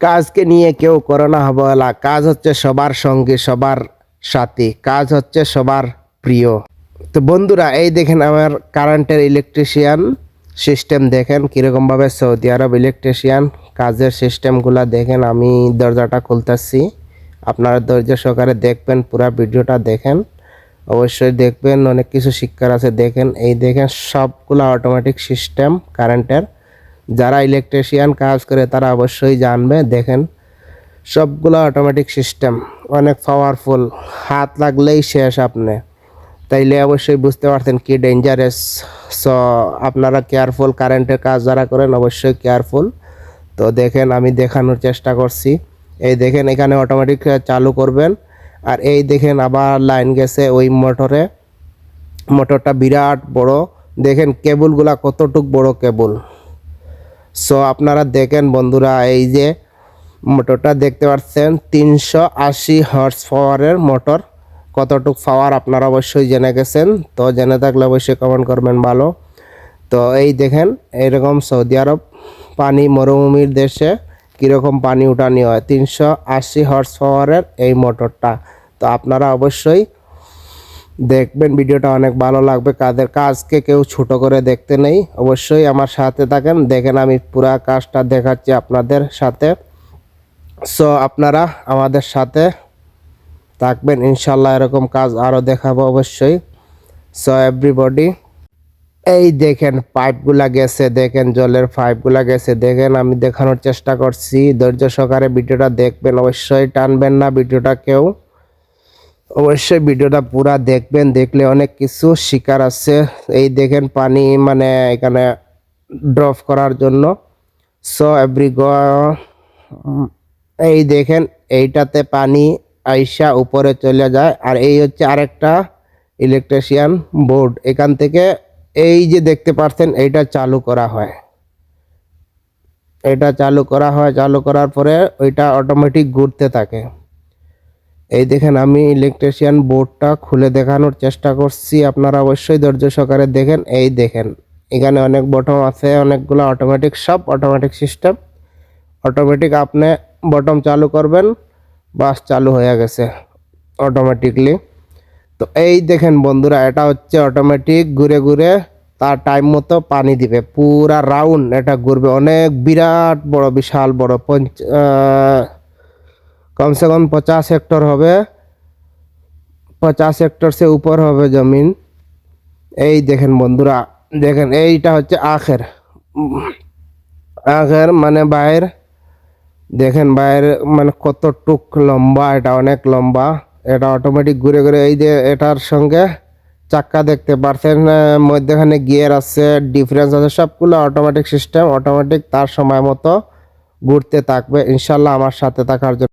কাজকে নিয়ে কেউ করে না অবহেলা। কাজ হচ্ছে সবার সঙ্গে, সবার সাথী, কাজ হচ্ছে সবার প্রিয়। তো বন্ধুরা, এই দেখেন আমার কারেন্টের ইলেকট্রিশিয়ান সিস্টেম দেখেন কীরকমভাবে সৌদি আরব ইলেকট্রিশিয়ান কাজের সিস্টেমগুলো দেখেন। আমি দরজাটা খুলতেছি, আপনারা ধৈর্য সহকারে দেখবেন, পুরো ভিডিওটা দেখেন, অবশ্যই দেখবেন, অনেক কিছু শিক্ষার আছে। দেখেন, এই দেখেন সবগুলো অটোমেটিক সিস্টেম কারেন্টের। যারা ইলেকট্রিশিয়ান কাজ করে তারা অবশ্যই জানবে। দেখেন সবগুলো অটোমেটিক সিস্টেম, অনেক পাওয়ারফুল, হাত লাগলেই শেষ আপনি। তাইলে অবশ্যই বুঝতে পারছেন কি ডেঞ্জারাস। সো আপনারা কেয়ারফুল, কারেন্টের কাজ যারা করেন অবশ্যই কেয়ারফুল। তো দেখেন আমি দেখানোর চেষ্টা করছি। এই দেখেন এখানে অটোমেটিক চালু করবেন, আর এই দেখেন আবার লাইন গেছে ওই মোটরে। মোটরটা বিরাট বড়, দেখেন কেবলগুলা কতটুক বড় কেবল। সো আপনারা দেখেন বন্ধুরা, এই যে মোটরটা দেখতে পাচ্ছেন 380 হর্স পাওয়ারের মোটর। কতটুক পাওয়ার আপনারা অবশ্যই জেনে গেছেন, তো জেনে থাকলে অবশ্যই কমেন্ট করবেন ভালো। তো এই দেখেন এরকম সৌদি আরব পানি, মরুভূমির দেশে কীরকম পানি উঠানি হয়, 380 হর্স পাওয়ারের এই মোটরটা। তো আপনারা অবশ্যই দেখবেন, ভিডিওটা অনেক ভালো লাগবে। কাজকে কেউ ছোট করে দেখতে নেই, অবশ্যই আমার সাথে থাকেন। দেখেন আমি পুরা কাজটা দেখাচ্ছি আপনাদের সাথে। সো আপনারা আমাদের সাথে থাকবেন, ইনশাল্লাহ এরকম কাজ আরও দেখাবো অবশ্যই। সো এভরিবডি, এই দেখেন পাইপগুলা গেছে, দেখেন জলের পাইপগুলা গেছে। দেখেন আমি দেখানোর চেষ্টা করছি, ধৈর্য সহকারে ভিডিওটা দেখবেন, অবশ্যই টানবেন না ভিডিওটা কেউ, অবশ্যই ভিডিওটা পুরা দেখবেন। দেখলে অনেক কিছু শিকার আছে। এই দেখেন পানি মানে এখানে ড্রপ করার জন্য। সো এই দেখেন এইটাতে পানি আইসা উপরে চলে যায়, আর এই হচ্ছে আরেকটা ইলেকট্রিশিয়ান বোর্ড। এখান থেকে এই যে দেখতে পাচ্ছেন এইটা চালু করা হয়, এটা চালু করা হয়, চালু করার পরে ওইটা অটোমেটিক ঘুরতে থাকে। এই দেখেন আমি ইলেকট্রিশিয়ান বোর্ডটা খুলে দেখানোর চেষ্টা করছি, আপনারা অবশ্যই ধৈর্য সহকারে দেখেন। এই দেখেন এখানে অনেক বটম আছে, অনেকগুলো অটোমেটিক, সব অটোমেটিক সিস্টেম। অটোমেটিক আপনি বটম চালু করবেন, বাস চালু হয়ে গেছে অটোমেটিকলি। তো এই দেখেন বন্ধুরা, এটা হচ্ছে অটোমেটিক ঘুরে ঘুরে তার টাইম মতো পানি দিবে, পুরা রাউন্ড এটা ঘুরবে। অনেক বিরাট বড়, বিশাল বড়, কমসে কম 50 হেক্টর হবে, 50 হেক্টর সে উপর হবে জমিন। এই দেখেন বন্ধুরা, দেখেন এইটা হচ্ছে আখের, আখের মানে বাইর। দেখেন বাইর মানে কতটুক লম্বা, এটা অনেক লম্বা। এটা অটোমেটিক ঘুরে ঘুরে, এই যে এটার সঙ্গে চাক্কা দেখতে পারছেন, মধ্যখানে গিয়ার আছে, ডিফারেন্স আছে, সবগুলো অটোমেটিক সিস্টেম। অটোমেটিক তার সময় মতো ঘুরতে থাকবে। ইনশাল্লাহ আমার সাথে থাকার জন্য